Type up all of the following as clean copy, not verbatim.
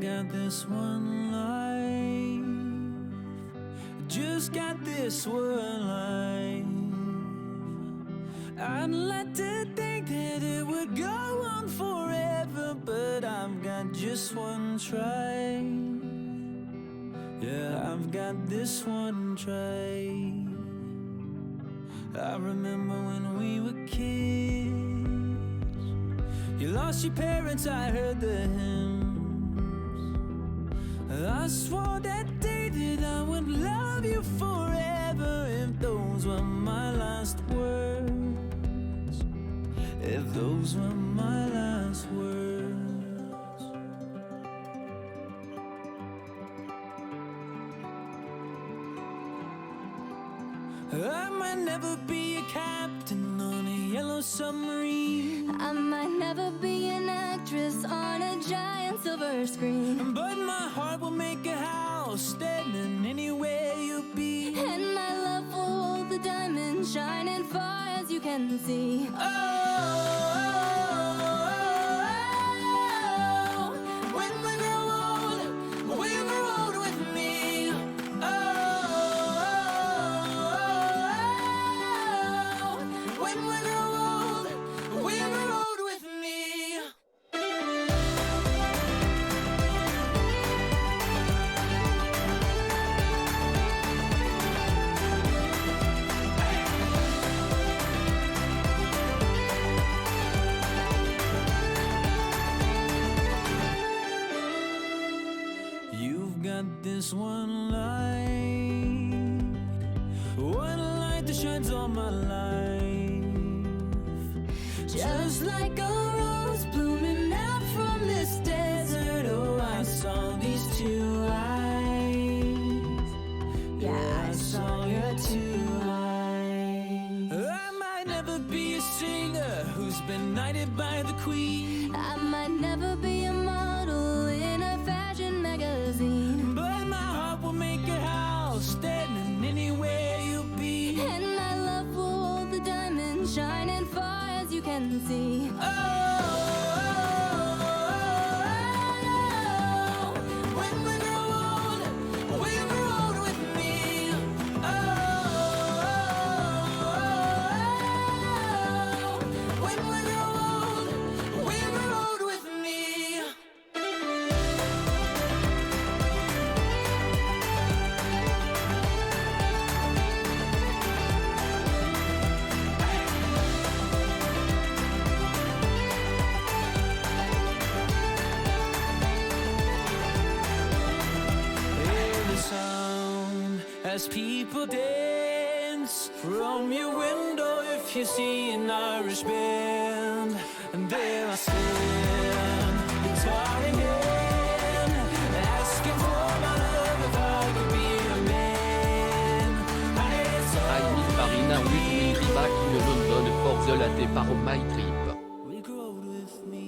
got this one life, just got this one life. I'd like to think that it would go on forever, but I've got just one try. Yeah, I've got this one try. I remember when we were kids, you lost your parents, I heard the hymns. I swore that day that I would love you forever, if those were my last words, if those were my last words. I might never be a captain on a yellow submarine. I might never be an actress on a giant silver screen, but my heart will make a house standing anywhere you'll be. and my love will hold the diamond shining far as you can see. When we grow old with me. When we grow old with me. You've got this one light that shines all my life. Just like a rose blooming out from this desert. Oh, I saw these two eyes. Yeah, I saw your two eyes. I might never be a singer who's been knighted by the queen. I might never be a model in a fashion magazine, but my heart will make a house standing anywhere you'll be. and my love will hold the diamond shining far as you can see. When we grow old with me. When we grow old with me. As people dance from your window, if you see an Irish band, and there I stand, guitar in hand, asking for my love if I could be a man. I need Farina with me back in London for the latte part of my trip. We grow with me.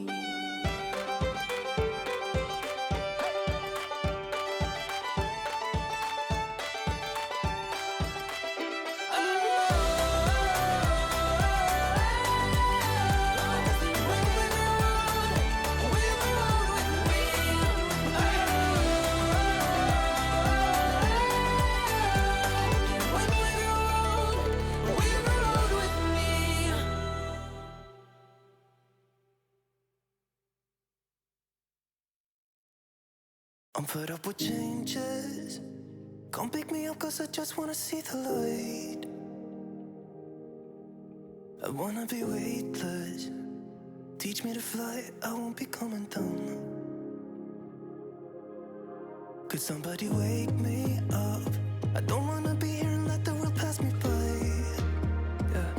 I'm fed up with changes. Come pick me up, cause I just wanna see the light. I wanna be weightless. Teach me to fly, I won't be coming down. Could somebody wake me up? I don't wanna be here and let the world pass me by. Yeah.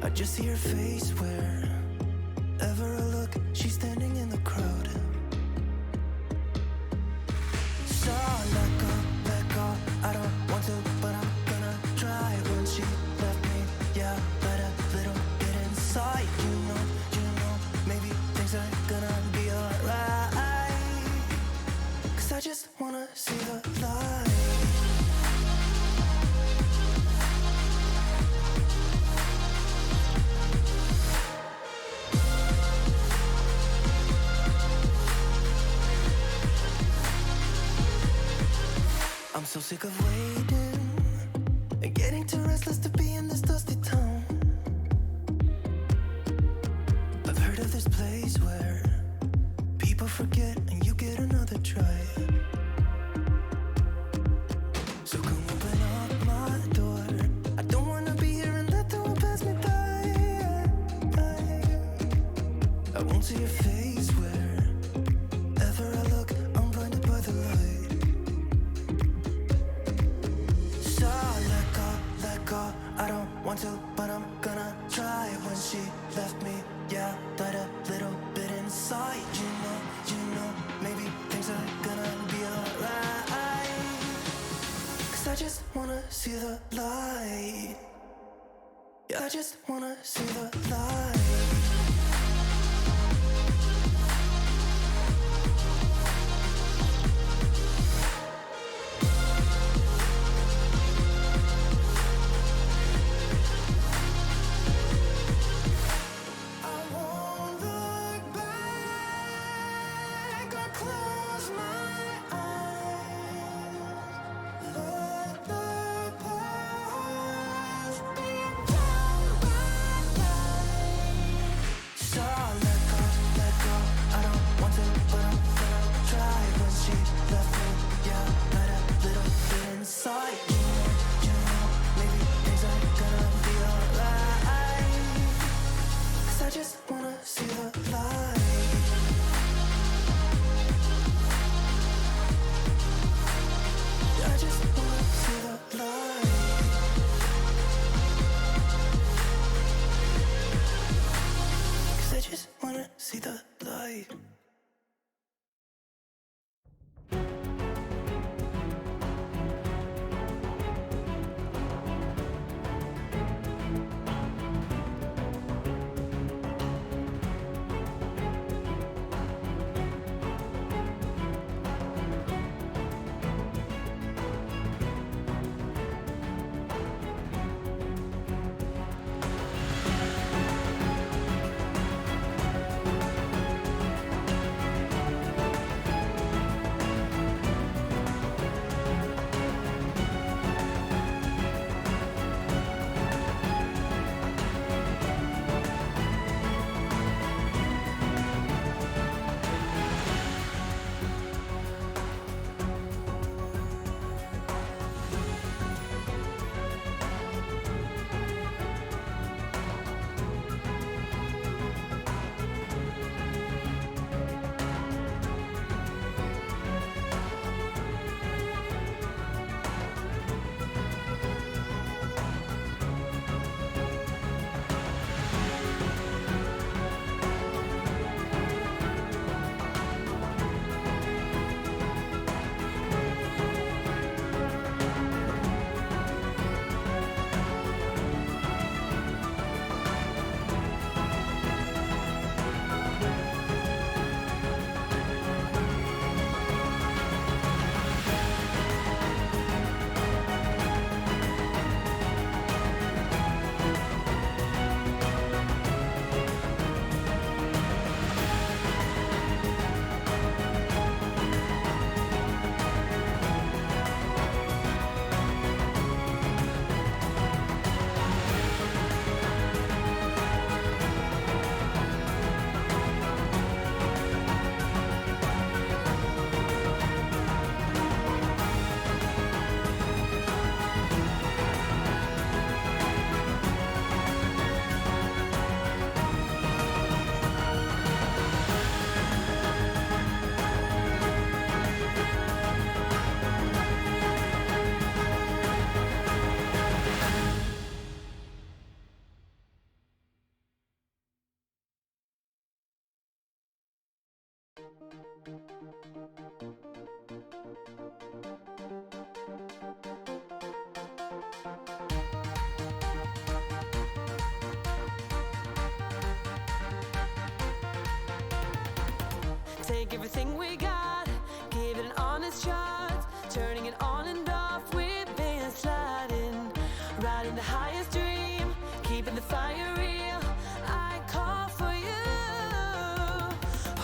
I just see her face wherever I look. She's standing in the crowd. So let go, I don't want to, but I'm gonna try. When she left me, yeah, let a little get inside. You know, maybe things are gonna be alright. Cause I just wanna see the light. sick of waiting and getting too restless to be in this dusty town. I've heard of this place where people forget and you get another try. So come open up my door. I don't wanna be here and let the world pass me by. I won't see your face wherever I look. I'm blinded by the light. So let go. I don't want to, but I'm gonna try. When she left me, yeah, died a little bit inside. You know, maybe things are gonna be alright. 'Cause I just wanna see the light. Yeah, I just wanna see the light. Take everything we got, give it an honest shot. Turning it on and off, we've been sliding. Riding the highest dream, keeping the fire real. I call for you.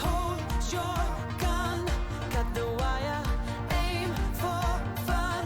Hold your gun, cut the wire, aim for fun.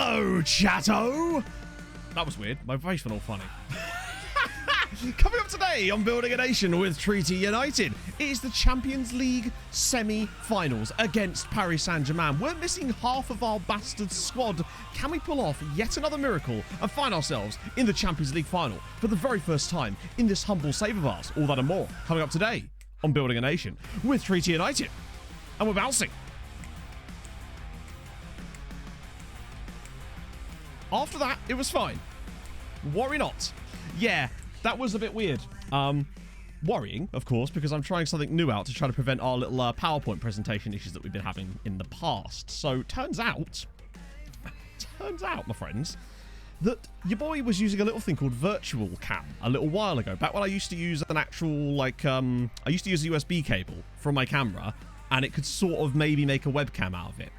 Hello, chatto! That was weird. My face went all funny. Coming up today on Building a Nation with Treaty United, it is the Champions League semi-finals against Paris Saint-Germain. We're missing half of our bastard squad. Can we pull off yet another miracle and find ourselves in the Champions League final for the very first time in this humble save of ours? All that and more coming up today on Building a Nation with Treaty United. And we're bouncing. After that, it was fine. Worry not. Yeah, that was a bit weird. Worrying, of course, because I'm trying something new out to try to prevent our little PowerPoint presentation issues that we've been having in the past. So, turns out, my friends, that your boy was using a little thing called Virtual Cam a little while ago. Back when I used to use an actual, like, I used to use a USB cable from my camera, and it could sort of maybe make a webcam out of it.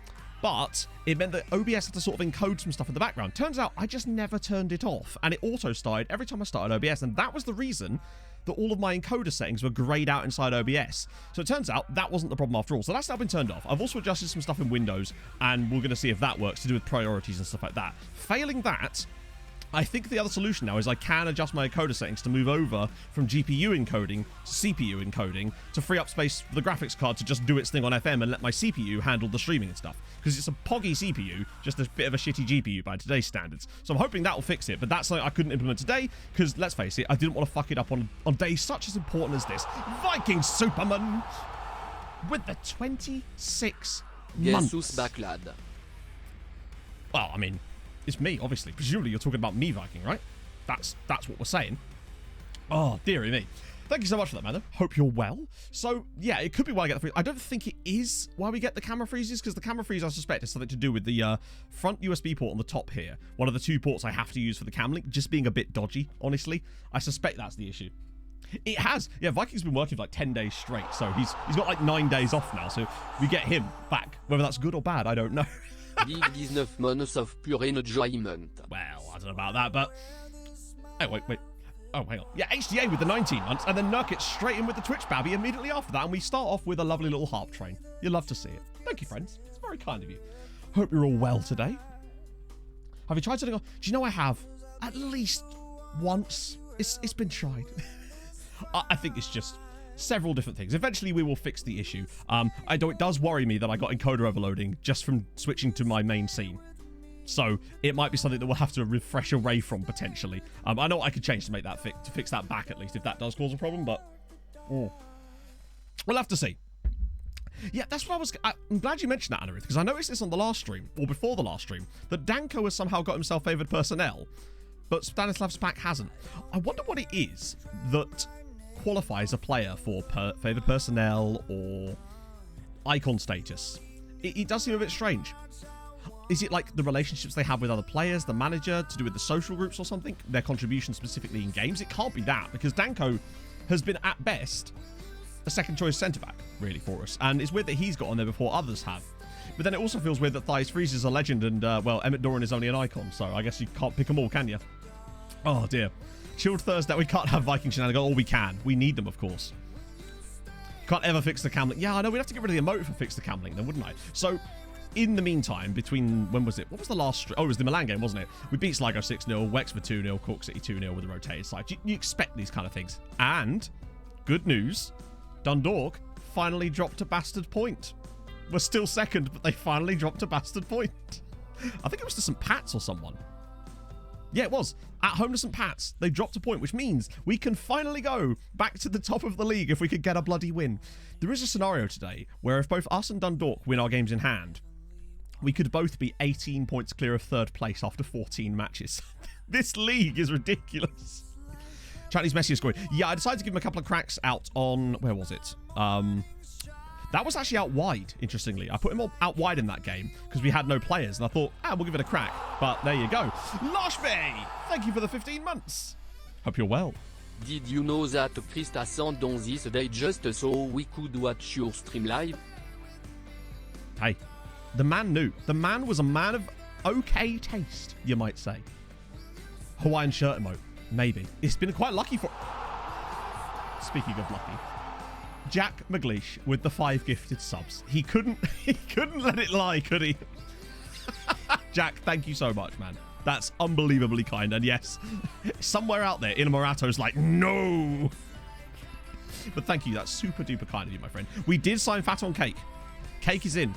But it meant that OBS had to sort of encode some stuff in the background. Turns out I just never turned it off, and it auto-started every time I started OBS, and that was the reason that all of my encoder settings were grayed out inside OBS. So it turns out that wasn't the problem after all. So that's now been turned off. I've also adjusted some stuff in Windows, and we're going to see if that works to do with priorities and stuff like that. Failing that, I think the other solution now is I can adjust my encoder settings to move over from GPU encoding to CPU encoding to free up space for the graphics card to just do its thing on FM and let my CPU handle the streaming and stuff. Because it's a poggy CPU, just a bit of a shitty GPU by today's standards. So I'm hoping that will fix it, but that's something I couldn't implement today because, let's face it, I didn't want to fuck it up on days such as important as this. Viking Superman with the 26 months. Jesus backlad. Well, I mean, it's me, obviously. Presumably you're talking about me, Viking, right? That's what we're saying. Oh, dearie me. Thank you so much for that, man. Hope you're well. So, yeah, it could be why I get the freeze. I don't think it is why we get the camera freezes, because the camera freeze, I suspect, is something to do with the front USB port on the top here. One of the two ports I have to use for the cam link, just being a bit dodgy, honestly. I suspect that's the issue. It has. Yeah, Viking's been working for like 10 days straight, so he's got like 9 days off now, so we get him back. Whether that's good or bad, I don't know. Live 19 months of pure enjoyment. Well, I don't know about that, but... Oh, wait. Oh, hang on. Yeah, HDA with the 19 months, and then Nurkit straight in with the Twitch babby immediately after that, and we start off with a lovely little harp train. You'll love to see it. Thank you, friends. It's very kind of you. Hope you're all well today. Have you tried something? Do you know I have? At least once. It's been tried. I think it's just several different things. Eventually, we will fix the issue. It does worry me that I got encoder overloading just from switching to my main scene. So it might be something that we'll have to refresh away from potentially. I know what I could change to make that to fix that back at least if that does cause a problem, but we'll have to see. Yeah, that's what I'm glad you mentioned that, Anaruth, because I noticed this on the last stream, or before the last stream, that Danko has somehow got himself favoured personnel, but Stanislav's pack hasn't. I wonder what it is that qualifies a player for favoured personnel or icon status. It does seem a bit strange. Is it like the relationships they have with other players, the manager, to do with the social groups or something? Their contribution specifically in games? It can't be that, because Danko has been, at best, a second choice centre-back, really, for us. And it's weird that he's got on there before others have. But then it also feels weird that Thais Freeze is a legend and, well, Emmett Doran is only an icon, so I guess you can't pick them all, can you? Oh, dear. Chilled Thursday, we can't have Viking shenanigans. Oh, we can. We need them, of course. Can't ever fix the cam link. Yeah, I know, we'd have to get rid of the emote for fix the cam link then, wouldn't I? So... in the meantime, between, when was it? What was the last... oh, it was the Milan game, wasn't it? We beat Sligo 6-0, Wexford 2-0, Cork City 2-0 with a rotated side. You expect these kind of things. And, good news, Dundalk finally dropped a bastard point. We're still second, but they finally dropped a bastard point. I think it was to St. Pat's or someone. Yeah, it was. At home to St. Pat's, they dropped a point, which means we can finally go back to the top of the league if we could get a bloody win. There is a scenario today where if both us and Dundalk win our games in hand, we could both be 18 points clear of third place after 14 matches. This league is ridiculous. Chinese Messi is scoring. Yeah, I decided to give him a couple of cracks out on... where was it? That was actually out wide, interestingly. I put him out wide in that game because we had no players. And I thought, we'll give it a crack. But there you go. Lashby, thank you for the 15 months. Hope you're well. Did you know that Krista sent on this day just so we could watch your stream live? Hey, the man knew. The man was a man of okay taste, you might say. Hawaiian shirt emote. Maybe. It's been quite lucky for... Speaking of lucky. Jack McLeish with the 5 gifted subs. He couldn't let it lie, could he? Jack, thank you so much, man. That's unbelievably kind. And yes, somewhere out there, Inamorato's like, no. But thank you. That's super duper kind of you, my friend. We did sign Fat on Cake. Cake is in.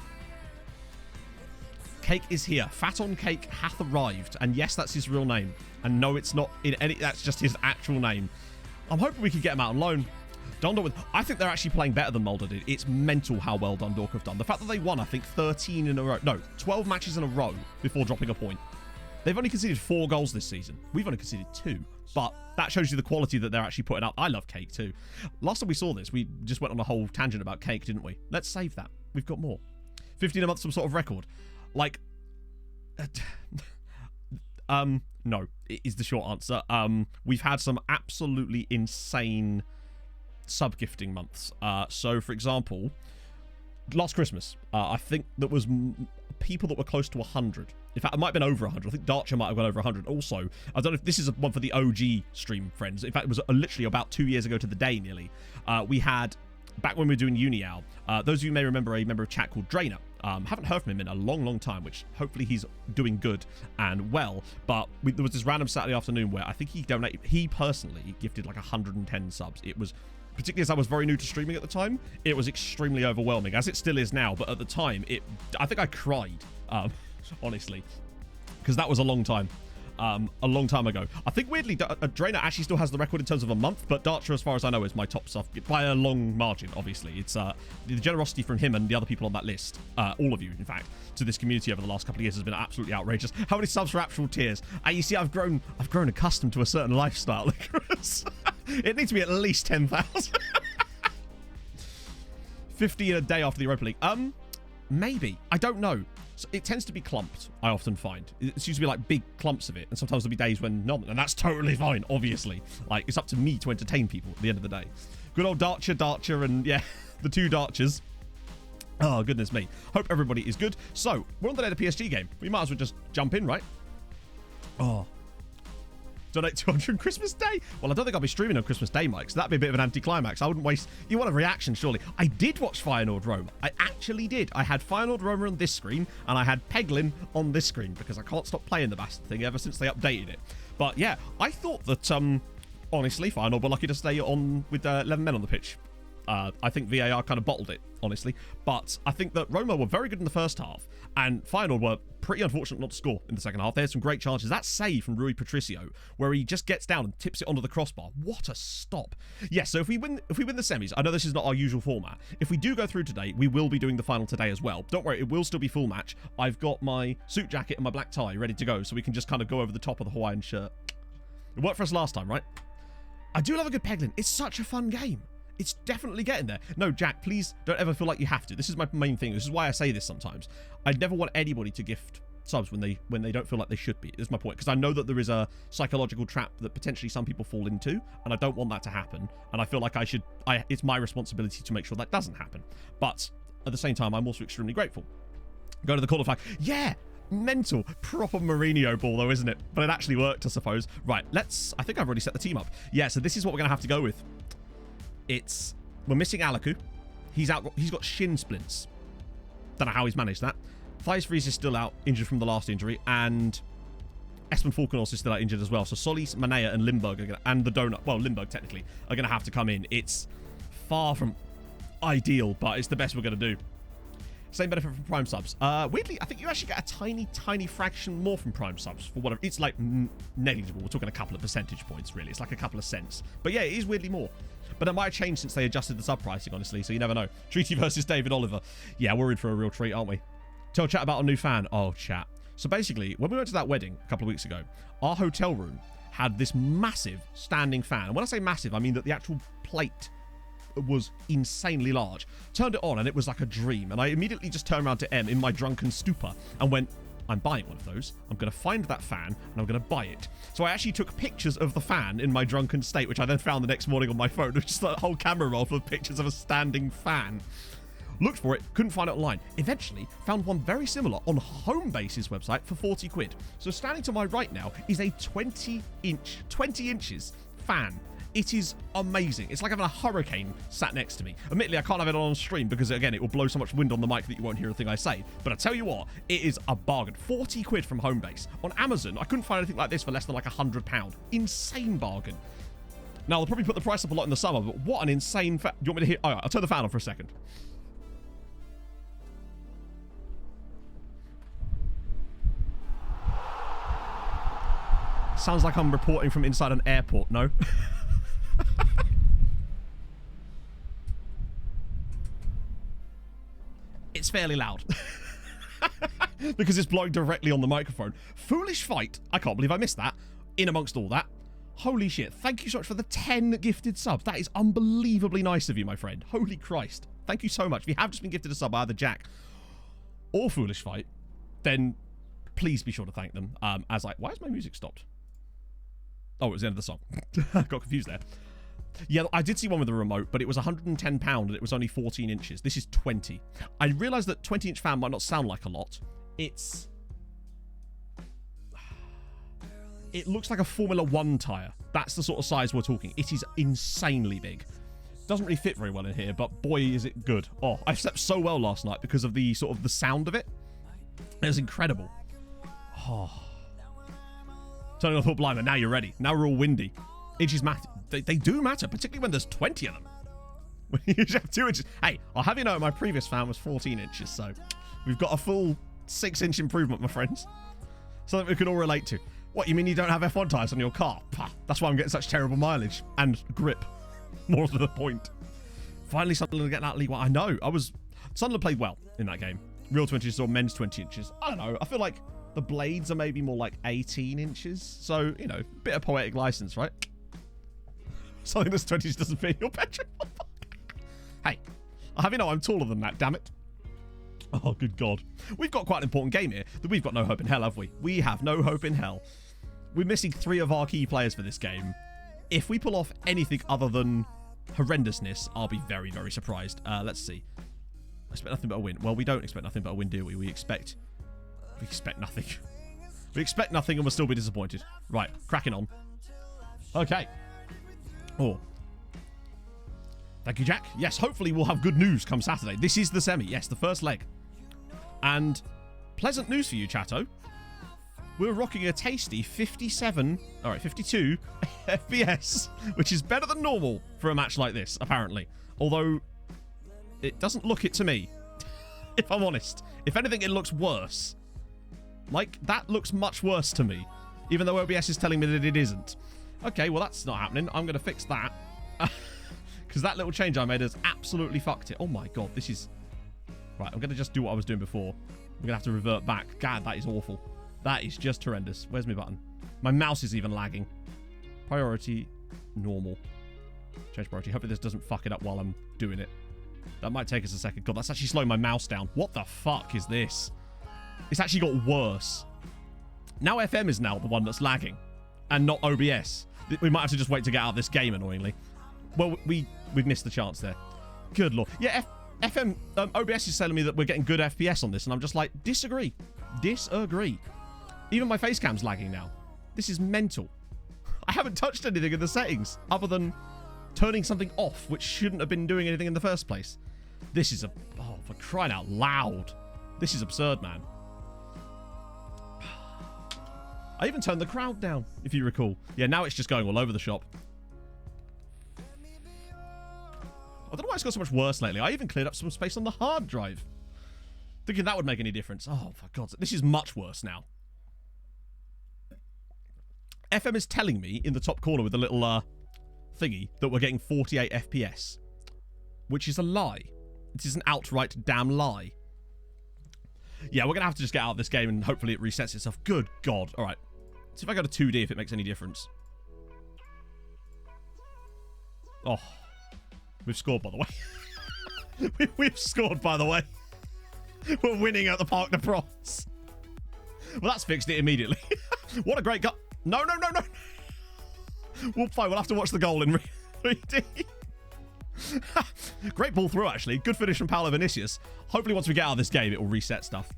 Cake is here. Fat on Cake hath arrived. And yes, that's his real name. And no, it's not in any... That's just his actual name. I'm hoping we could get him out on loan. Dundalk, I think they're actually playing better than Mulder did. It's mental how well Dundalk have done. The fact that they won, I think, 13 in a row. No, 12 matches in a row before dropping a point. They've only conceded 4 goals this season. We've only conceded 2. But that shows you the quality that they're actually putting up. I love Cake too. Last time we saw this, we just went on a whole tangent about Cake, didn't we? Let's save that. We've got more. 15 a month, some sort of record. Like... no, is the short answer. We've had some absolutely insane sub-gifting months. So, for example, last Christmas, I think there was people that were close to 100. In fact, it might have been over 100. I think Darcher might have gone over 100. Also, I don't know if this is one for the OG stream friends. In fact, it was literally about 2 years ago to the day, nearly. We had, back when we were doing Uni-Owl, those of you may remember a member of chat called Drainer. Haven't heard from him in a long, long time, which hopefully he's doing good and well. But there was this random Saturday afternoon where I think he personally gifted like 110 subs. It was, particularly as I was very new to streaming at the time, it was extremely overwhelming, as it still is now. But at the time, I think I cried, honestly, because that was a long time. A long time ago. I think weirdly Drainer actually still has the record in terms of a month, but Darcher, as far as I know, is my top sub by a long margin. Obviously, it's the generosity from him and the other people on that list, all of you in fact, to this community over the last couple of years has been absolutely outrageous. How many subs for actual tears? You see, I've grown accustomed to a certain lifestyle. It needs to be at least 10,000. 50 in a day after the Europa League. Maybe, I don't know. So it tends to be clumped, I often find. It seems to be like big clumps of it, and sometimes there'll be days when none, and that's totally fine, obviously. Like, it's up to me to entertain people at the end of the day. Good old Darcher, and yeah, the 2 Darchers. Oh, goodness me. Hope everybody is good. So, we're on the day of the PSG game. We might as well just jump in, right? Oh. Donate 200 on Christmas Day? Well, I don't think I'll be streaming on Christmas Day, Mike, so that'd be a bit of an anticlimax. I wouldn't waste... You want a reaction, surely. I did watch Feyenoord Roma. I actually did. I had Feyenoord Roma on this screen, and I had Peglin on this screen, because I can't stop playing the bastard thing ever since they updated it. But yeah, I thought that, honestly, Feyenoord were lucky to stay on with 11 men on the pitch. I think VAR kind of bottled it, honestly. But I think that Roma were very good in the first half, and Feyenoord were pretty unfortunate not to score in the second half. They had some great chances. That save from Rui Patricio, where he just gets down and tips it onto the crossbar. What a stop. Yes, so if we win the semis, I know this is not our usual format. If we do go through today, we will be doing the final today as well. Don't worry, it will still be full match. I've got my suit jacket and my black tie ready to go, so we can just kind of go over the top of the Hawaiian shirt. It worked for us last time, right? I do love a good Peglin. It's such a fun game. It's definitely getting there. No, Jack, please don't ever feel like you have to. This is my main thing. This is why I say this sometimes. I never want anybody to gift subs when they don't feel like they should be. Is my point. Because I know that there is a psychological trap that potentially some people fall into, and I don't want that to happen. And I feel like it's my responsibility to make sure that doesn't happen. But at the same time, I'm also extremely grateful. Go to the corner flag. Yeah! Mental. Proper Mourinho ball, though, isn't it? But it actually worked, I suppose. Right, I think I've already set the team up. Yeah, so this is what we're going to have to go with. We're missing Alaku. He's got shin splints. Don't know how he's managed that. Thijs Vries is still out, injured from the last injury, and Espen Falkenhorst is still out injured as well. So Solis, Manea, and Lindberg and the donut. Well, Lindberg technically are going to have to come in. It's far from ideal, but it's the best we're going to do. Same benefit from Prime subs. Weirdly, I think you actually get a tiny, tiny fraction more from Prime subs for whatever. It's like negligible. We're talking a couple of percentage points, really. It's like a couple of cents. But yeah, it is weirdly more. But it might have changed since they adjusted the sub pricing, honestly, so you never know. Treaty versus David Oliver. Yeah, we're in for a real treat, aren't we? Tell chat about a new fan. Oh, chat. So basically, when we went to that wedding a couple of weeks ago, our hotel room had this massive standing fan. And when I say massive, I mean that the actual plate was insanely large. Turned it on and it was like a dream. And I immediately just turned around to M in my drunken stupor and went, I'm buying one of those. I'm going to find that fan and I'm going to buy it. So I actually took pictures of the fan in my drunken state, which I then found the next morning on my phone. It was just a whole camera roll full of pictures of a standing fan. Looked for it, couldn't find it online. Eventually found one very similar on Homebase's website for 40 quid. So standing to my right now is a 20 inches fan. It is amazing. It's like having a hurricane sat next to me. Admittedly, I can't have it on stream because, again, it will blow so much wind on the mic that you won't hear a thing I say. But I tell you what, it is a bargain. 40 quid from Homebase. On Amazon, I couldn't find anything like this for less than like £100. Insane bargain. Now, they'll probably put the price up a lot in the summer, but what an insane... Do you want me to hear... All right, I'll turn the fan on for a second. Sounds like I'm reporting from inside an airport, no? It's fairly loud. Because it's blowing directly on the microphone. Foolish fight. I can't believe I missed that. In amongst all that. Holy shit. Thank you so much for the 10 gifted subs. That is unbelievably nice of you, my friend. Holy Christ. Thank you so much. If you have just been gifted a sub by either Jack or Foolish Fight, then please be sure to thank them. Why has my music stopped? Oh, it was the end of the song. I got confused there. Yeah, I did see one with a remote, but it was £110 and it was only 14 inches. This is 20. I realised that 20-inch fan might not sound like a lot. It looks like a Formula 1 tyre. That's the sort of size we're talking. It is insanely big. Doesn't really fit very well in here, but boy, is it good. Oh, I slept so well last night because of the sort of the sound of it. It was incredible. Oh. Turning off the blind, but now you're ready. Now we're all windy. Inches matter. They do matter, particularly when there's 20 of them. When you usually have 2 inches. Hey, I'll have you know my previous fan was 14 inches, so we've got a full 6-inch improvement, my friends. Something we can all relate to. What, you mean you don't have F1 tyres on your car? Pah, that's why I'm getting such terrible mileage. And grip. More to the point. Finally, Sunderland getting out of League One. I know. Sunderland played well in that game. Real 20 inches or men's 20 inches. I don't know. I feel like the blades are maybe more like 18 inches. So, you know, bit of poetic license, right? Something that's 20 inches doesn't fit in your bedroom. Hey, I'll have you know I'm taller than that, damn it. Oh, good God. We've got quite an important game here. We've got no hope in hell, have we? We have no hope in hell. We're missing 3 of our key players for this game. If we pull off anything other than horrendousness, I'll be very, very surprised. Let's see. Expect nothing but a win. Well, we don't expect nothing but a win, do we? We expect nothing. We expect nothing and we'll still be disappointed. Right, cracking on. Okay. Oh. Thank you, Jack. Yes, hopefully we'll have good news come Saturday. This is the semi. Yes, the first leg. And pleasant news for you, Chatto. We're rocking a tasty 52 FPS, which is better than normal for a match like this, apparently. Although, it doesn't look it to me, if I'm honest. If anything, it looks worse. Like, that looks much worse to me, even though OBS is telling me that it isn't. Okay, well, that's not happening. I'm going to fix that. Because that little change I made has absolutely fucked it. Oh, my God, this is... Right, I'm going to just do what I was doing before. I'm going to have to revert back. God, that is awful. That is just horrendous. Where's my button? My mouse is even lagging. Priority, normal. Change priority. Hopefully this doesn't fuck it up while I'm doing it. That might take us a second. God, that's actually slowing my mouse down. What the fuck is this? It's actually got worse. Now FM is now the one that's lagging. And not OBS. We might have to just wait to get out of this game, annoyingly. Well, we've missed the chance there. Good lord. Yeah, FM, OBS is telling me that we're getting good FPS on this, and I'm just like, disagree. Disagree. Even my face cam's lagging now. This is mental. I haven't touched anything in the settings other than turning something off, which shouldn't have been doing anything in the first place. This is oh, for crying out loud. This is absurd, man. I even turned the crowd down, if you recall. Yeah, now it's just going all over the shop. I don't know why it's got so much worse lately. I even cleared up some space on the hard drive. Thinking that would make any difference. Oh, for God's sake. This is much worse now. FM is telling me in the top corner with the little thingy that we're getting 48 FPS. Which is a lie. It is an outright damn lie. Yeah, we're going to have to just get out of this game and hopefully it resets itself. Good God. All right. See if I go to 2D if it makes any difference. Oh. We've scored, by the way. We've scored, by the way. We're winning at the Parc des Princes. Well, that's fixed it immediately. What a great goal. No. Well, fine. We'll have to watch the goal in 3D. Great ball through, actually. Good finish from Paolo Vinicius. Hopefully, once we get out of this game, it will reset stuff.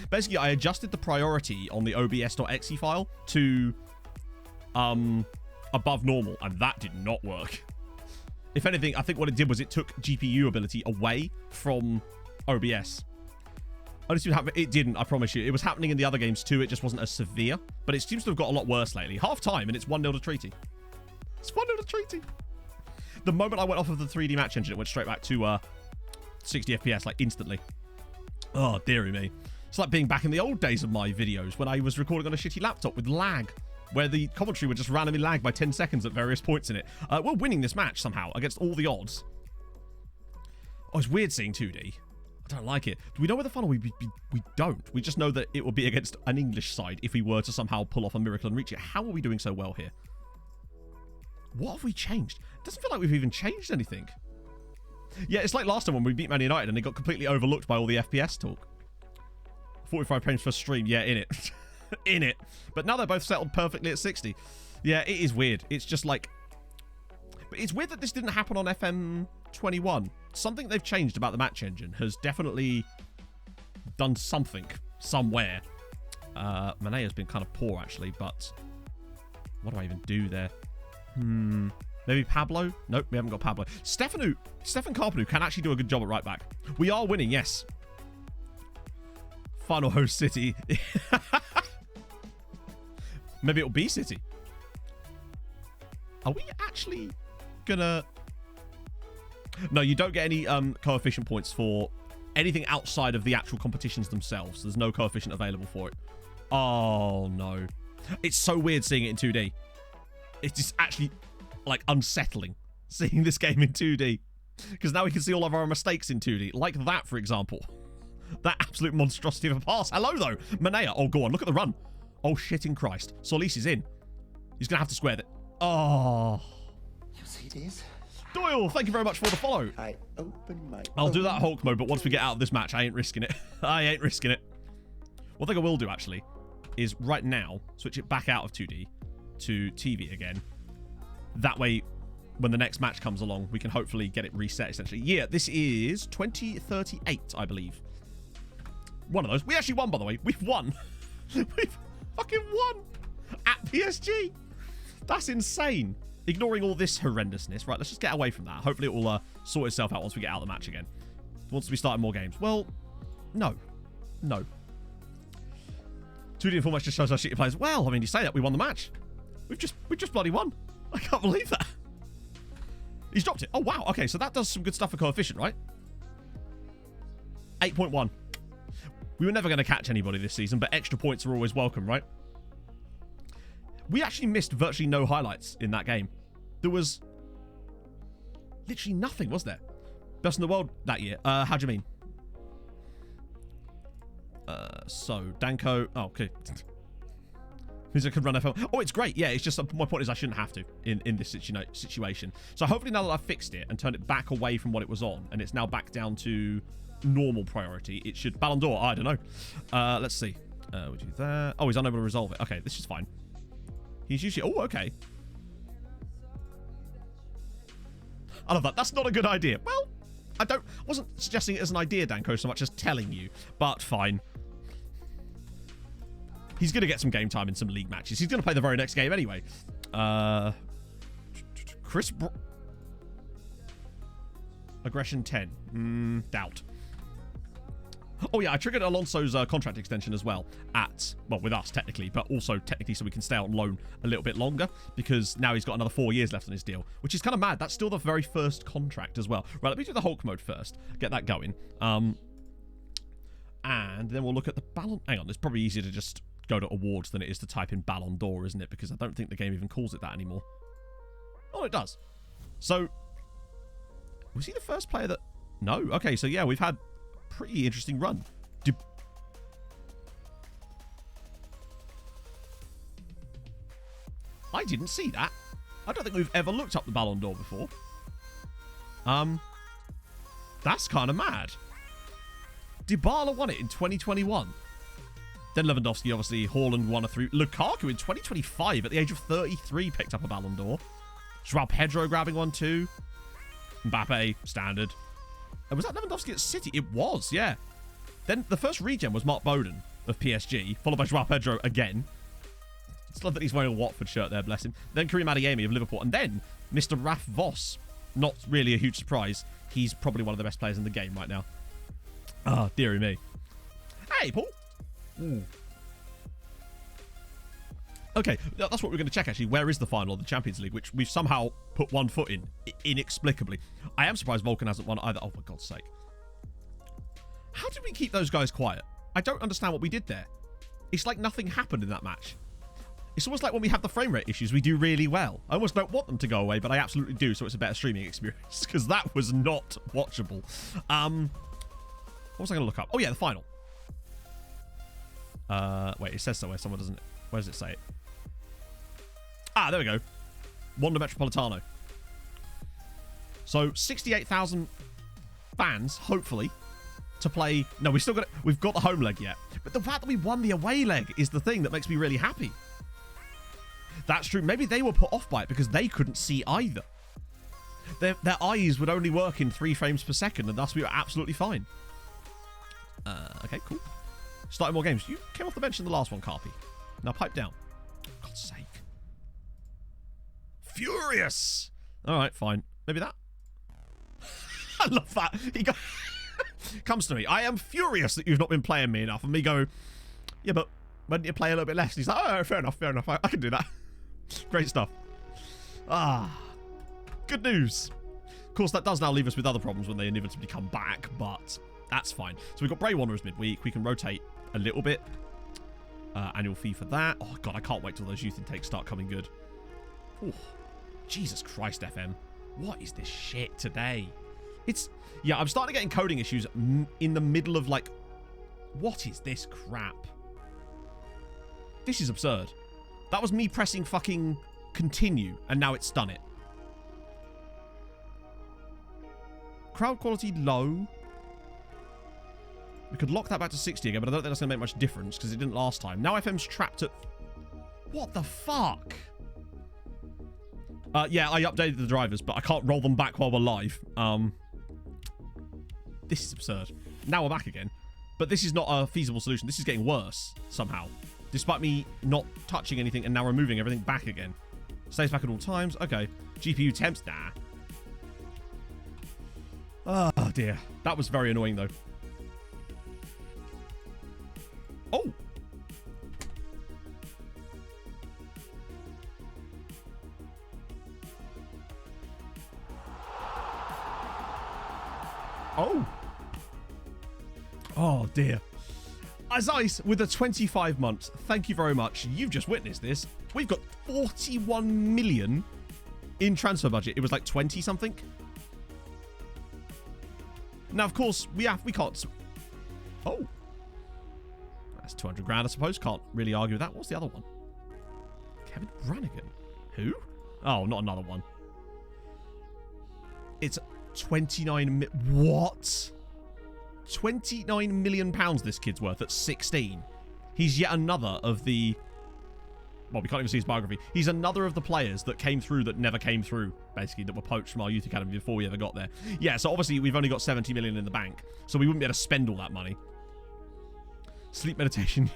Basically, I adjusted the priority on the obs.exe file to above normal, and that did not work. If anything, I think what it did was it took GPU ability away from OBS. It didn't, I promise you. It was happening in the other games too. It just wasn't as severe. But it seems to have got a lot worse lately. Half time, and it's 1-0 to Treaty. It's 1-0 to Treaty. The moment I went off of the 3D match engine, it went straight back to 60 FPS, like instantly. Oh, dearie me. It's like being back in the old days of my videos when I was recording on a shitty laptop with lag, where the commentary would just randomly lag by 10 seconds at various points in it. We're winning this match somehow against all the odds. Oh, it's weird seeing 2D. I don't like it. Do we know where the final we don't. We just know that it will be against an English side if we were to somehow pull off a miracle and reach it. How are we doing so well here? What have we changed? It doesn't feel like we've even changed anything. Yeah, it's like last time when we beat Man United and it got completely overlooked by all the FPS talk. 45 frames per stream. Yeah, in it. In it. But now they're both settled perfectly at 60. Yeah, it is weird. It's just like... But it's weird that this didn't happen on FM21. Something they've changed about the match engine has definitely done something somewhere. Manea's been kind of poor, actually, but... What do I even do there? Maybe Pablo? Nope, we haven't got Pablo. Stefan Carpenu can actually do a good job at right back. We are winning, yes. Final host City. Maybe it'll be City. Are we actually gonna... No, you don't get any coefficient points for anything outside of the actual competitions themselves. There's no coefficient available for it. Oh, no. It's so weird seeing it in 2D. It's just actually, like, unsettling seeing this game in 2D. Because now we can see all of our mistakes in 2D. Like that, for example. That absolute monstrosity of a pass. Hello, though. Manea. Oh, go on. Look at the run. Oh, shit in Christ. Solis is in. He's going to have to square that. Oh. You see this? Doyle, thank you very much for the follow. I open my... I'll do that Hulk mode, but once we get out of this match, I ain't risking it. I ain't risking it. One thing I will do, actually, is right now, switch it back out of 2D to TV again. That way, when the next match comes along, we can hopefully get it reset, essentially. Yeah, this is 2038, I believe. One of those. We actually won, by the way. We've won. We've fucking won at PSG. That's insane. Ignoring all this horrendousness. Right, let's just get away from that. Hopefully it will sort itself out once we get out of the match again. Once we start more games. Well, no. No. 2D and 4 match just shows how shitty players. Well, I mean, you say that, we won the match. We've just bloody won. I can't believe that. He's dropped it. Oh, wow. Okay, so that does some good stuff for coefficient, right? 8.1. We were never going to catch anybody this season, but extra points are always welcome, right? We actually missed virtually no highlights in that game. There was literally nothing, was there? Best in the world that year. How do you mean? So, Danko... Oh, okay. Means I could run FM. Oh, it's great. Yeah, it's just... My point is I shouldn't have to in this situation. So, hopefully now that I've fixed it and turned it back away from what it was on, and it's now back down to normal priority, it should... Ballon d'Or, I don't know. Let's see. We'll do that. Oh, he's unable to resolve it. Okay, this is fine. He's usually... Oh, okay. I love that. That's not a good idea. Well, I wasn't suggesting it as an idea, Danko, so much as telling you. But fine. He's going to get some game time in some league matches. He's going to play the very next game anyway. Aggression 10. Doubt. Oh, yeah, I triggered Alonso's contract extension as well well, with us, technically, but also technically so we can stay on loan a little bit longer because now he's got another 4 years left on his deal, which is kind of mad. That's still the very first contract as well. Right, let me do the Hulk mode first. Get that going. And then we'll look at the Ballon... Hang on, it's probably easier to just go to awards than it is to type in Ballon d'Or, isn't it? Because I don't think the game even calls it that anymore. Oh, it does. So, was he the first player that... No? Okay, so yeah, we've had... pretty interesting run. I didn't see that. I don't think we've ever looked up the Ballon d'Or before. That's kind of mad. Dybala won it in 2021. Then Lewandowski, obviously. Haaland won a 3. Lukaku in 2025 at the age of 33 picked up a Ballon d'Or. João Pedro grabbing one too. Mbappe, standard. Was that Lewandowski at City? It was, yeah. Then the first regen was Mark Bowden of PSG, followed by João Pedro again. It's not that he's wearing a Watford shirt there, bless him. Then Karim Adeyemi of Liverpool. And then Mr. Raf Voss. Not really a huge surprise. He's probably one of the best players in the game right now. Ah, dearie me. Hey, Paul. Ooh. Okay, that's what we're going to check, actually. Where is the final of the Champions League, which we've somehow put one foot in, inexplicably. I am surprised Vulcan hasn't won either. Oh, for God's sake. How did we keep those guys quiet? I don't understand what we did there. It's like nothing happened in that match. It's almost like when we have the frame rate issues, we do really well. I almost don't want them to go away, but I absolutely do, so it's a better streaming experience, because that was not watchable. What was I going to look up? Oh, yeah, the final. Wait, it says somewhere. Someone doesn't... Where does it say it? Ah, there we go. Wanda Metropolitano. So 68,000 fans, hopefully, to play. No, we still got it. We've got the home leg yet, but the fact that we won the away leg is the thing that makes me really happy. That's true. Maybe they were put off by it because they couldn't see either. Their eyes would only work in 3 frames per second, and thus we were absolutely fine. Okay, cool. Starting more games. You came off the bench in the last one, Carpy. Now pipe down. For God's sake. Furious. All right, fine. Maybe that. I love that. He comes to me. I am furious that you've not been playing me enough. And me go, yeah, but why didn't you play a little bit less? And he's like, oh, fair enough, fair enough. I can do that. Great stuff. Ah, good news. Of course, that does now leave us with other problems when they inevitably come back, but that's fine. So we've got Bray Wanderers midweek. We can rotate a little bit. Annual fee for that. Oh, God, I can't wait till those youth intakes start coming good. Ooh, Jesus Christ, FM. What is this shit today? It's... Yeah, I'm starting to get encoding issues in the middle of, like... What is this crap? This is absurd. That was me pressing fucking continue, and now it's done it. Crowd quality low. We could lock that back to 60 again, but I don't think that's going to make much difference because it didn't last time. Now FM's trapped at... What the fuck? Yeah, I updated the drivers, but I can't roll them back while we're live. This is absurd. Now we're back again. But this is not a feasible solution. This is getting worse, somehow. Despite me not touching anything and now removing everything back again. Stays back at all times. Okay. GPU temps. Nah. Oh, dear. That was very annoying, though. Oh. Oh. Oh, dear. As Ice with a 25 months, thank you very much. You've just witnessed this. We've got 41 million in transfer budget. It was like 20 something. Now, of course, we can't. Oh. That's 200 grand, I suppose. Can't really argue with that. What's the other one? Kevin Brannigan. Who? Oh, not another one. It's 29 what? 29 million pounds this kid's worth at 16. He's yet another of the... Well, we can't even see his biography. He's another of the players that came through that never came through, basically, that were poached from our youth academy before we ever got there. Yeah, so obviously we've only got 70 million in the bank, so we wouldn't be able to spend all that money. Sleep meditation.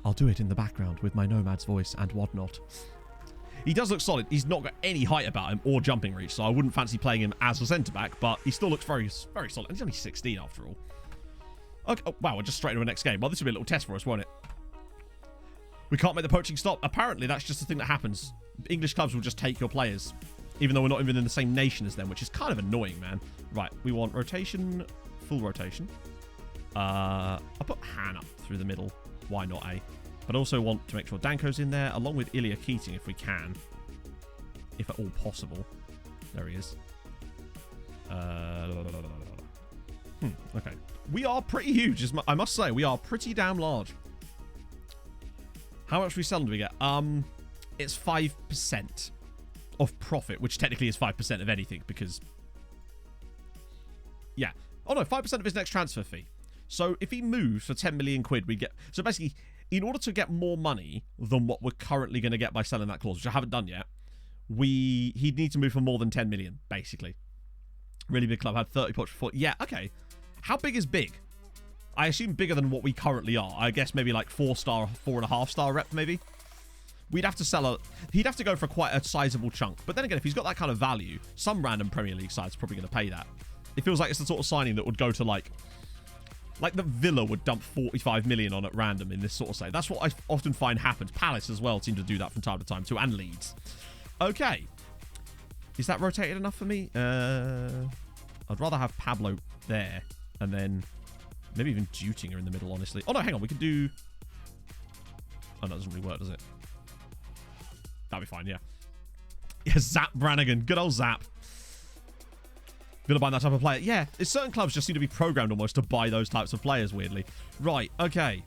I'll do it in the background with my nomad's voice and whatnot. He does look solid. He's not got any height about him or jumping reach, so I wouldn't fancy playing him as a centre-back, but he still looks very, very solid. He's only 16 after all. Okay. Oh, wow, we're just straight into the next game. Well, this will be a little test for us, won't it? We can't make the poaching stop. Apparently, that's just the thing that happens. English clubs will just take your players, even though we're not even in the same nation as them, which is kind of annoying, man. Right, we want rotation, full rotation. I'll put Han up through the middle. Why not, eh? But I also want to make sure Danko's in there, along with Ilya Keating, if we can. If at all possible. There he is. Okay. We are pretty huge, I must say. We are pretty damn large. How much we sell do we get? It's 5% of profit, which technically is 5% of anything, because... Yeah. Oh, no, 5% of his next transfer fee. So if he moves for 10 million quid, we get... So basically... In order to get more money than what we're currently going to get by selling that clause, which I haven't done yet, he'd need to move for more than 10 million, basically. Really big club, had 30 points before. Yeah, okay. How big is big? I assume bigger than what we currently are. I guess maybe like 4-star, 4.5-star rep, maybe. we'd have to sell a... He'd have to go for quite a sizable chunk. But then again, if he's got that kind of value, some random Premier League side's probably going to pay that. It feels like it's the sort of signing that would go to, like the Villa would dump 45 million on at random in this sort of side. That's what I often find happens. Palace as well seem to do that from time to time too, and Leeds. Okay. Is that rotated enough for me? I'd rather have Pablo there, and then maybe even Dutinger in the middle, honestly. Oh, no, hang on. We could do... Oh, no, that doesn't really work, does it? That'll be fine, yeah. Yeah, Zap Brannigan. Good old Zap. Gonna buy that type of player. Yeah, certain clubs just seem to be programmed almost to buy those types of players, weirdly. Right, okay.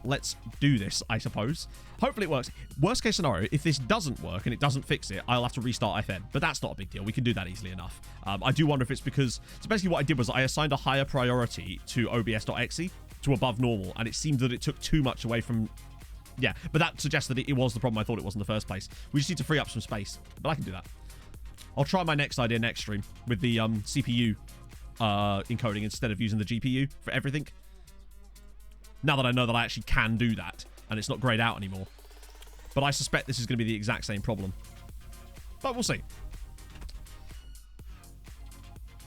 Let's do this, I suppose. Hopefully it works. Worst case scenario, if this doesn't work and it doesn't fix it, I'll have to restart FM. But that's not a big deal. We can do that easily enough. I do wonder if it's because... So basically what I did was I assigned a higher priority to OBS.exe to above normal, and it seemed that it took too much away from... Yeah, but that suggests that it was the problem I thought it was in the first place. We just need to free up some space. But I can do that. I'll try my next idea next stream with the CPU encoding instead of using the GPU for everything. Now that I know that I actually can do that, and it's not grayed out anymore. But I suspect this is going to be the exact same problem. But we'll see.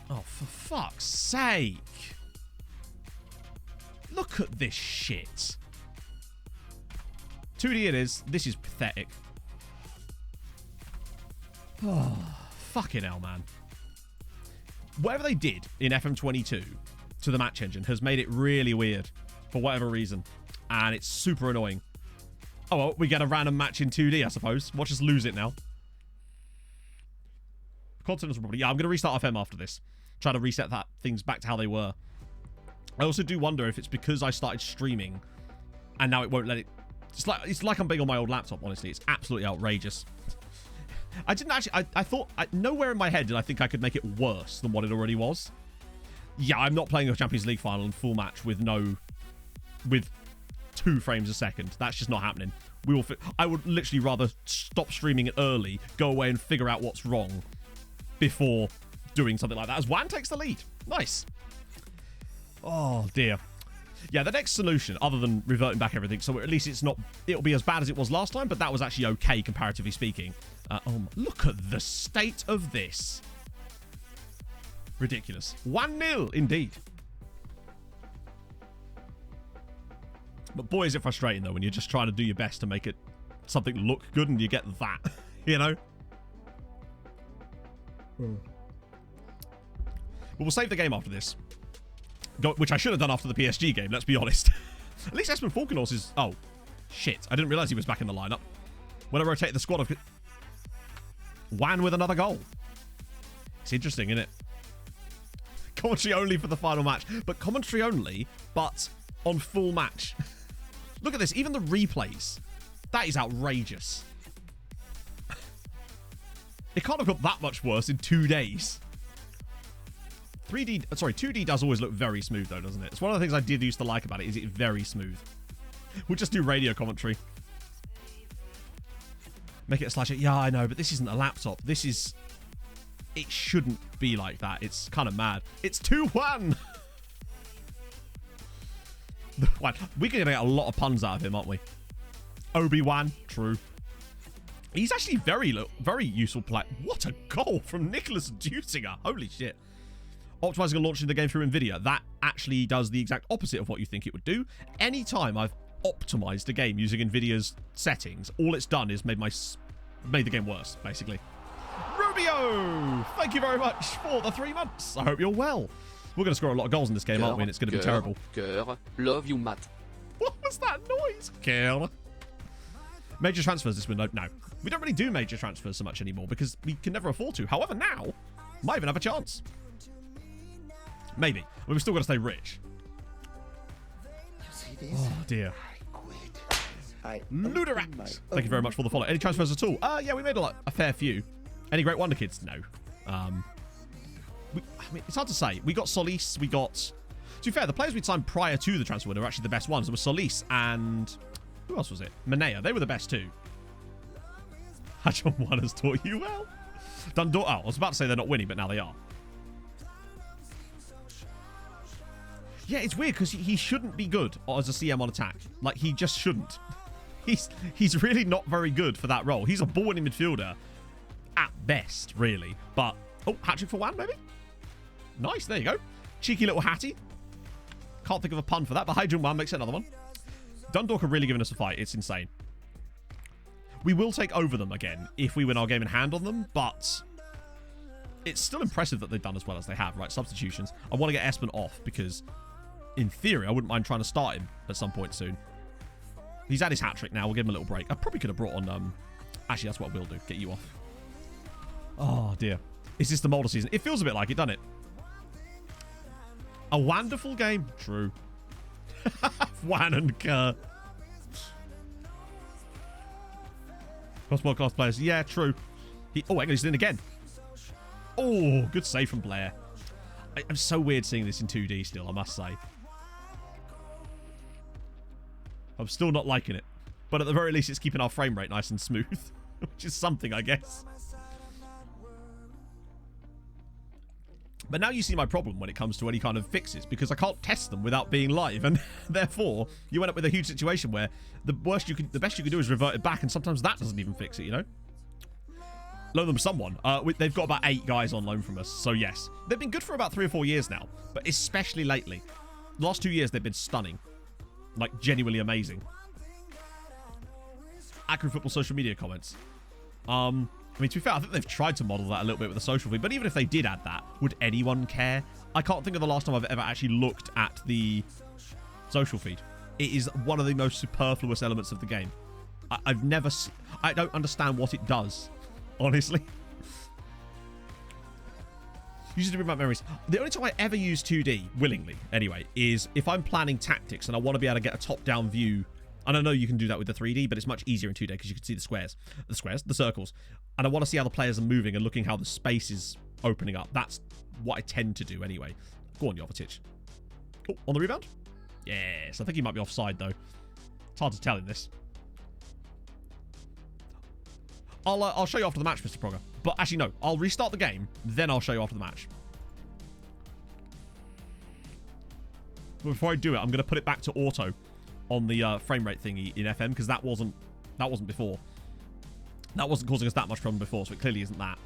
Oh, for fuck's sake. Look at this shit. 2D it is. This is pathetic. Oh, fucking hell, man. Whatever they did in FM22 to the match engine has made it really weird for whatever reason. And it's super annoying. Oh, well, we get a random match in 2D, I suppose. Watch us lose it now. Continents will probably... Yeah, I'm going to restart FM after this. Try to reset things back to how they were. I also do wonder if it's because I started streaming and now it won't let it... It's like I'm being on my old laptop, honestly. It's absolutely outrageous. I didn't actually... I thought... nowhere in my head did I think I could make it worse than what it already was. Yeah, I'm not playing a Champions League final in full match with 2 frames a second. That's just not happening. I would literally rather stop streaming it early, go away and figure out what's wrong before doing something like that. As Wan takes the lead. Nice. Oh, dear. Yeah, the next solution, other than reverting back everything, so at least it'll be as bad as it was last time, but that was actually okay, comparatively speaking. Look at the state of this. Ridiculous. 1-0, indeed. But boy, is it frustrating, though, when you're just trying to do your best to make it something look good and you get that, you know? But we'll save the game after this. Which I should have done after the PSG game, let's be honest. At least Espen Falkenhorst is... Oh, shit. I didn't realise he was back in the lineup. When I rotated the squad... Wan with another goal. It's interesting, isn't it? Commentary only for the final match. But commentary only, but on full match. Look at this. Even the replays. That is outrageous. It can't have got that much worse in 2 days. 2D does always look very smooth, though, doesn't it? It's one of the things I did used to like about it, is it's very smooth. We'll just do radio commentary. Make it a slideshow. Yeah, I know, but this isn't a laptop. This is... It shouldn't be like that. It's kind of mad. It's 2-1! We're going to get a lot of puns out of him, aren't we? Obi-Wan. True. He's actually very useful play. What a goal from Nicholas Dutinger. Holy shit. Optimizing and launching the game through NVIDIA. That actually does the exact opposite of what you think it would do. Anytime I've optimized a game using NVIDIA's settings, all it's done is made the game worse, basically. Rubio! Thank you very much for the 3 months. I hope you're well. We're going to score a lot of goals in this game, aren't we? And it's going to be terrible. Cœur. Love you, Matt. What was that noise? Kill. Major transfers this window? No. We don't really do major transfers so much anymore because we can never afford to. However, now, might even have a chance. Maybe. Well, we've still got to stay rich. You see this? Oh, dear. I Luderax. Thank you very much for the follow. Any transfers at all? Yeah, we made a fair few. Any Great Wonder Kids? No. I mean, it's hard to say. We got Solis. We got... To be fair, the players we'd signed prior to the transfer window were actually the best ones. There was Solis and... Who else was it? Manea. They were the best too. Hatchon 1 has taught you well. Dundor... Oh, I was about to say they're not winning, but now they are. Yeah, it's weird because he shouldn't be good as a CM on attack. Like, he just shouldn't. He's really not very good for that role. He's a ball-winning midfielder at best, really. But, oh, hat-trick for Wan, maybe? Nice, there you go. Cheeky little hattie. Can't think of a pun for that, but Hydrogen Wan makes it another one. Dundalk are really giving us a fight. It's insane. We will take over them again if we win our game in hand on them, but it's still impressive that they've done as well as they have, right? Substitutions. I want to get Espen off because, in theory, I wouldn't mind trying to start him at some point soon. He's had his hat-trick now. We'll give him a little break. I probably could have brought on... Actually, that's what we'll do. Get you off. Oh, dear. Is this the Molder season? It feels a bit like it, doesn't it? A wonderful game. True. Wan and Kerr. Cross-class players. Yeah, true. Oh, hang on, he's in again. Oh, good save from Blair. I'm so weird seeing this in 2D still, I must say. I'm still not liking it. But at the very least, it's keeping our frame rate nice and smooth. Which is something, I guess. But now you see my problem when it comes to any kind of fixes, because I can't test them without being live, and therefore you end up with a huge situation where the best you can do is revert it back, and sometimes that doesn't even fix it, you know? Loan them someone. They've got about 8 guys on loan from us, so yes. They've been good for about 3 or 4 years now, but especially lately. The last 2 years, they've been stunning. Like, genuinely amazing. Accurate Football social media comments. I mean, to be fair, I think they've tried to model that a little bit with the social feed, but even if they did add that, would anyone care? I can't think of the last time I've ever actually looked at the social feed. It is one of the most superfluous elements of the game. I've never... I don't understand what it does, honestly. Used to bring back memories. The only time I ever use 2D, willingly, anyway, is if I'm planning tactics and I want to be able to get a top-down view. And I know you can do that with the 3D, but it's much easier in 2D because you can see the circles. And I want to see how the players are moving and looking how the space is opening up. That's what I tend to do anyway. Go on, Jovetic. Oh, on the rebound? Yes, I think he might be offside, though. It's hard to tell in this. I'll show you after the match, Mr. Progger. But actually, no. I'll restart the game, then I'll show you after the match. But before I do it, I'm going to put it back to auto on the frame rate thingy in FM, because that wasn't before. That wasn't causing us that much problem before, so it clearly isn't that.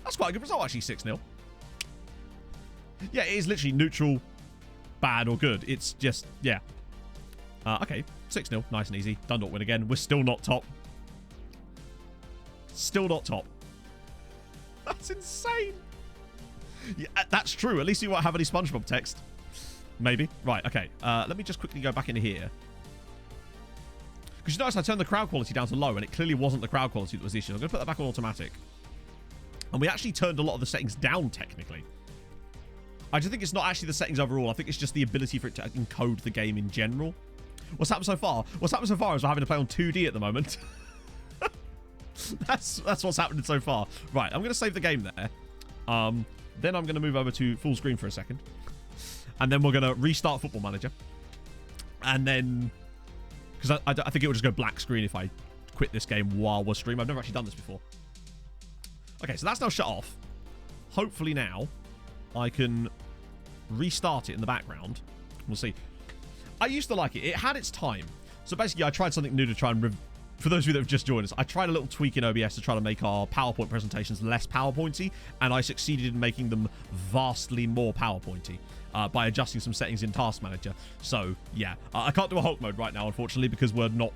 That's quite a good result, actually, 6-0. Yeah, it is literally neutral, bad, or good. It's just, yeah. Okay, 6-0, nice and easy. Dundalk win again. We're still not top. Still not top. That's insane. Yeah, that's true. At least you won't have any SpongeBob text. Maybe. Right, okay. Let me just quickly go back into here. Because you notice I turned the crowd quality down to low, and it clearly wasn't the crowd quality that was the issue. I'm going to put that back on automatic. And we actually turned a lot of the settings down, technically. I just think it's not actually the settings overall. I think it's just the ability for it to encode the game in general. What's happened so far? What's happened so far is we're having to play on 2D at the moment. That's what's happening so far. Right, I'm going to save the game there. Then I'm going to move over to full screen for a second. And then we're going to restart Football Manager. And then... Because I think it would just go black screen if I quit this game while we're streaming. I've never actually done this before. Okay, so that's now shut off. Hopefully now I can restart it in the background. We'll see. I used to like it. It had its time. So basically, I tried something new to try and... For those of you that have just joined us, I tried a little tweak in OBS to try to make our PowerPoint presentations less PowerPointy, and I succeeded in making them vastly more PowerPointy by adjusting some settings in Task Manager. So, yeah. I can't do a Hulk mode right now, unfortunately, because we're not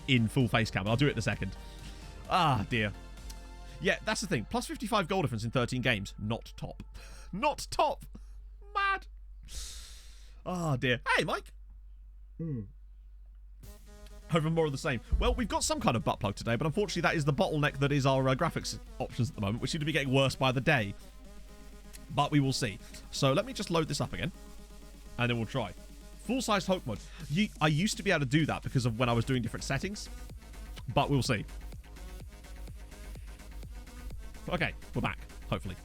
in full face cam. I'll do it in a second. Ah, dear. Yeah, that's the thing. Plus 55 goal difference in 13 games. Not top. Not top. Mad. Ah, dear. Hey, Mike. Over more of the same. Well, we've got some kind of butt plug today, but unfortunately that is the bottleneck that is our graphics options at the moment, which seem to be getting worse by the day. But we will see. So let me just load this up again, and then we'll try. Full-size Hulk mode. I used to be able to do that because of when I was doing different settings, but we'll see. Okay, we're back, hopefully.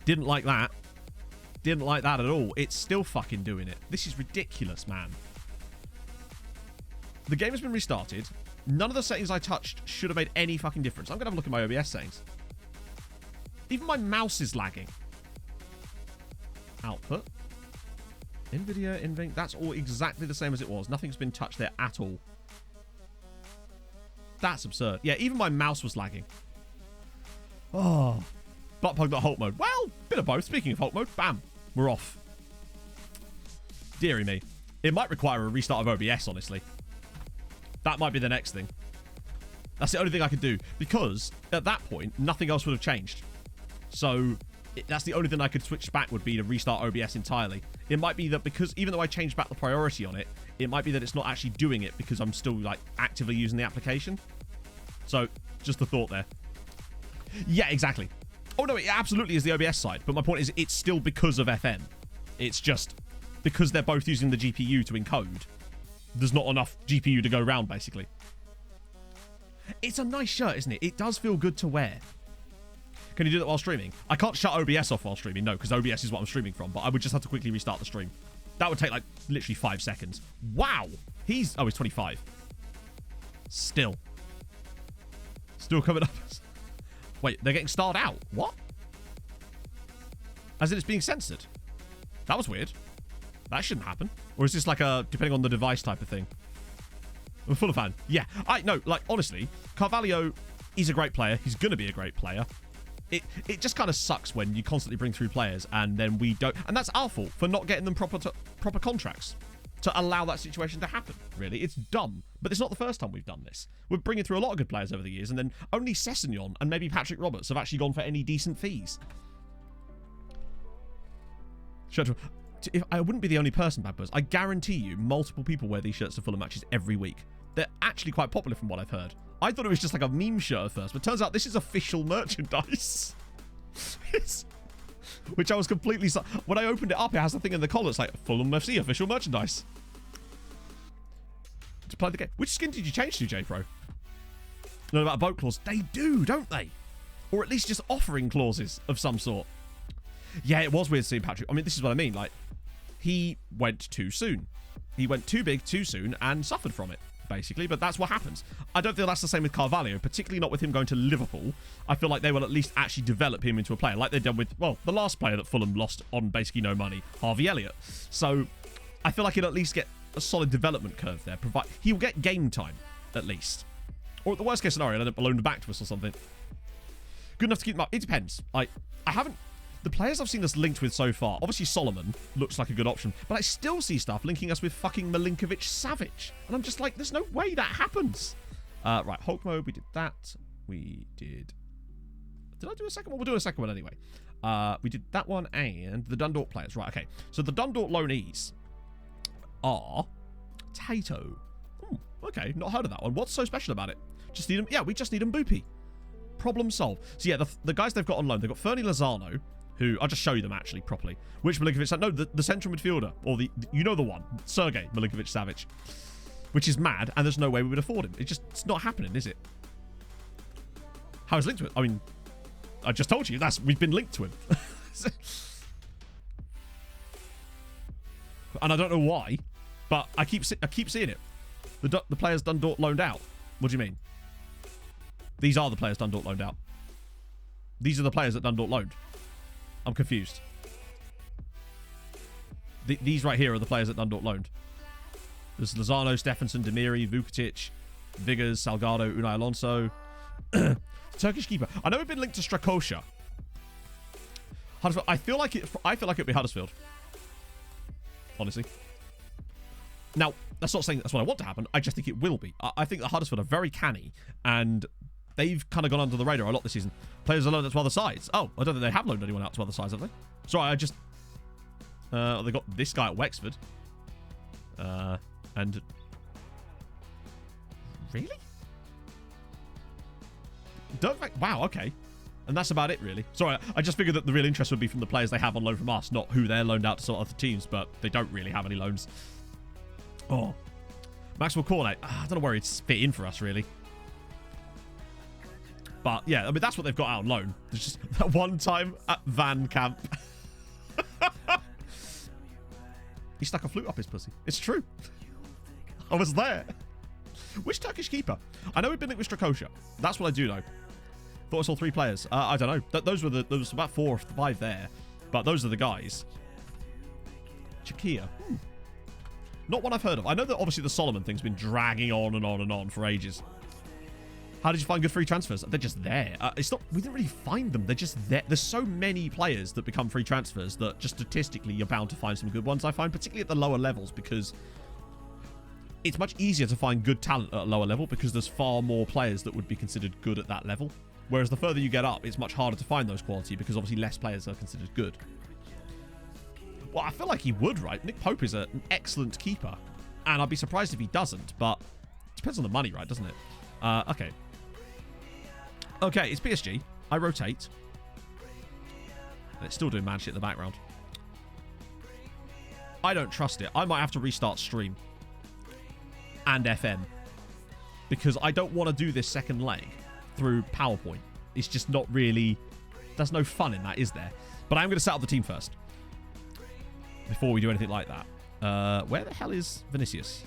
Didn't like that. Didn't like that at all. It's still fucking doing it. This is ridiculous, man. The game has been restarted. None of the settings I touched should have made any fucking difference. I'm going to have a look at my OBS settings. Even my mouse is lagging. Output. NVIDIA, NVIDIA, that's all exactly the same as it was. Nothing's been touched there at all. That's absurd. Yeah, even my mouse was lagging. Oh. Buttplug.halt mode. Well, bit of both. Speaking of halt mode, bam, we're off. Deary me. It might require a restart of OBS, honestly. That might be the next thing. That's the only thing I could do. Because, at that point, nothing else would have changed. So, that's the only thing I could switch back would be to restart OBS entirely. It might be that because, even though I changed back the priority on it, it might be that it's not actually doing it because I'm still, like, actively using the application. So, just a thought there. Yeah, exactly. Oh, no, it absolutely is the OBS side. But my point is, it's still because of FM. It's just because they're both using the GPU to encode. There's not enough GPU to go around, basically. It's a nice shirt, isn't it? It does feel good to wear. Can you do that while streaming? I can't shut OBS off while streaming, no, because OBS is what I'm streaming from, but I would just have to quickly restart the stream. That would take, like, literally 5 seconds. Wow! He's 25. Still coming up. Wait, they're getting starred out. What? As in it's being censored? That was weird. That shouldn't happen. Or is this like a, depending on the device type of thing? I'm full of fan. Yeah. No, like, honestly, Carvalho, he's a great player. He's going to be a great player. It just kind of sucks when you constantly bring through players and then we don't. And that's our fault for not getting them proper contracts to allow that situation to happen, really. It's dumb. But it's not the first time we've done this. We're bringing through a lot of good players over the years, and then only Sessegnon and maybe Patrick Roberts have actually gone for any decent fees. If I wouldn't be the only person, Bad Buzz. I guarantee you multiple people wear these shirts to Fulham matches every week. They're actually quite popular from what I've heard. I thought it was just like a meme shirt at first, but turns out this is official merchandise. Which I was completely... When I opened it up, it has the thing in the collar. It's like, Fulham FC official merchandise. To play the game. Which skin did you change to, J-Pro? No, about boat clause. They do, don't they? Or at least just offering clauses of some sort. Yeah, it was weird seeing Patrick. I mean, this is what I mean. Like, he went too soon. He went too big too soon and suffered from it, basically. But that's what happens. I don't feel that's the same with Carvalho, particularly not with him going to Liverpool. I feel like they will at least actually develop him into a player, like they've done with, well, the last player that Fulham lost on basically no money, Harvey Elliott. So I feel like he'll at least get a solid development curve there. He'll get game time, at least. Or at the worst case scenario, they'll loan him back to us or something. Good enough to keep him up. It depends. I haven't... The players I've seen us linked with so far, obviously Solomon looks like a good option, but I still see stuff linking us with fucking Milinkovic-Savic. And I'm just like, there's no way that happens. Right, Hulk mode, we did that. We did... Did I do a second one? We'll do a second one anyway. We did that one and the Dundalk players. Right, okay. So the Dundalk loanees are Tato. Okay, not heard of that one. What's so special about it? Just need them... Yeah, we just need them Boopy. Problem solved. So yeah, the guys they've got on loan, they've got Fernie Lozano, who... I'll just show you them actually properly. Which Milinkovic... No, the central midfielder. Or the... You know the one. Sergej Milinkovic-Savic. Which is mad, and there's no way we would afford him. It's not happening, is it? How is linked to it? I mean, I just told you, we've been linked to him. And I don't know why, but I keep seeing it. The players Dundalk loaned out. What do you mean? These are the players Dundalk loaned out. These are the players that Dundalk loaned. I'm confused. These right here are the players that Dundalk loaned. There's Lozano, Stephenson, Demiri, Vukotic, Viggers, Salgado, Unai Alonso. Turkish keeper. I know we've been linked to Strakosha. Huddersfield. I feel like it'd be Huddersfield. Honestly. Now, that's not saying that's what I want to happen. I just think it will be. I think that Huddersfield are very canny, and they've kind of gone under the radar a lot this season. Players are loaned out to other sides. Oh, I don't think they have loaned anyone out to other sides, have they? Sorry, I just... they got this guy at Wexford. And... Really? Wow, okay. And that's about it, really. Sorry, I just figured that the real interest would be from the players they have on loan from us, not who they're loaned out to some other teams, but they don't really have any loans. Oh. Maxwell Cornet. I don't know where he'd fit in for us, really. But, yeah, I mean, that's what they've got out on loan. There's just that one time at Van Camp. He stuck a flute up his pussy. It's true. I was there. Which Turkish keeper? I know we've been linked with Strakosha. That's what I do know. Thought I saw 3 players. I don't know. There was about 4 or 5 there. But those are the guys. Chakia. Not one I've heard of. I know that obviously the Solomon thing's been dragging on and on and on for ages. How did you find good free transfers? They're just there. It's not. We didn't really find them. They're just there. There's so many players that become free transfers that just statistically you're bound to find some good ones. I find particularly at the lower levels because it's much easier to find good talent at a lower level because there's far more players that would be considered good at that level. Whereas the further you get up, it's much harder to find those quality because obviously less players are considered good. Well, I feel like he would, right? Nick Pope is an excellent keeper, and I'd be surprised if he doesn't. But it depends on the money, right? Doesn't it? Okay. Okay, it's PSG. I rotate. And it's still doing mad shit in the background. I don't trust it. I might have to restart stream. And FM. Because I don't want to do this second leg through PowerPoint. It's just not really... There's no fun in that, is there? But I'm going to set up the team first. Before we do anything like that. Where the hell is Vinicius?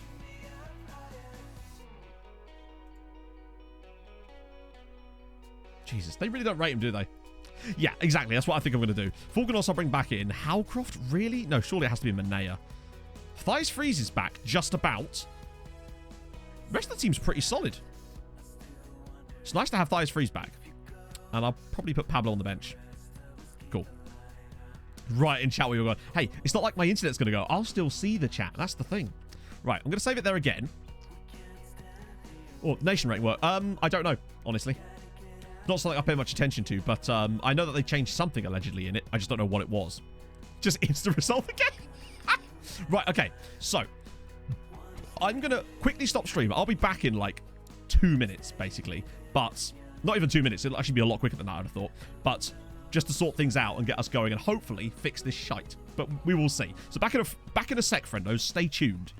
Jesus, they really don't rate him, do they? Yeah, exactly. That's what I think I'm going to do. Fulganos I'll bring back in. Howcroft, really? No, surely it has to be Manea. Thies Freeze is back, just about. The rest of the team's pretty solid. It's nice to have Thies Freeze back. And I'll probably put Pablo on the bench. Cool. Right, in chat we were going, hey, it's not like my internet's going to go. I'll still see the chat. That's the thing. Right, I'm going to save it there again. Oh, nation rank work. I don't know, honestly. Not something I pay much attention to, but I know that they changed something allegedly in it. I just don't know what it was. Just instant resolve again. Right, okay. So, I'm going to quickly stop stream. I'll be back in like 2 minutes, basically. But, not even 2 minutes. It'll actually be a lot quicker than that, I'd have thought. But, just to sort things out and get us going and hopefully fix this shite. But we will see. So, back in a sec, friendos. Stay tuned.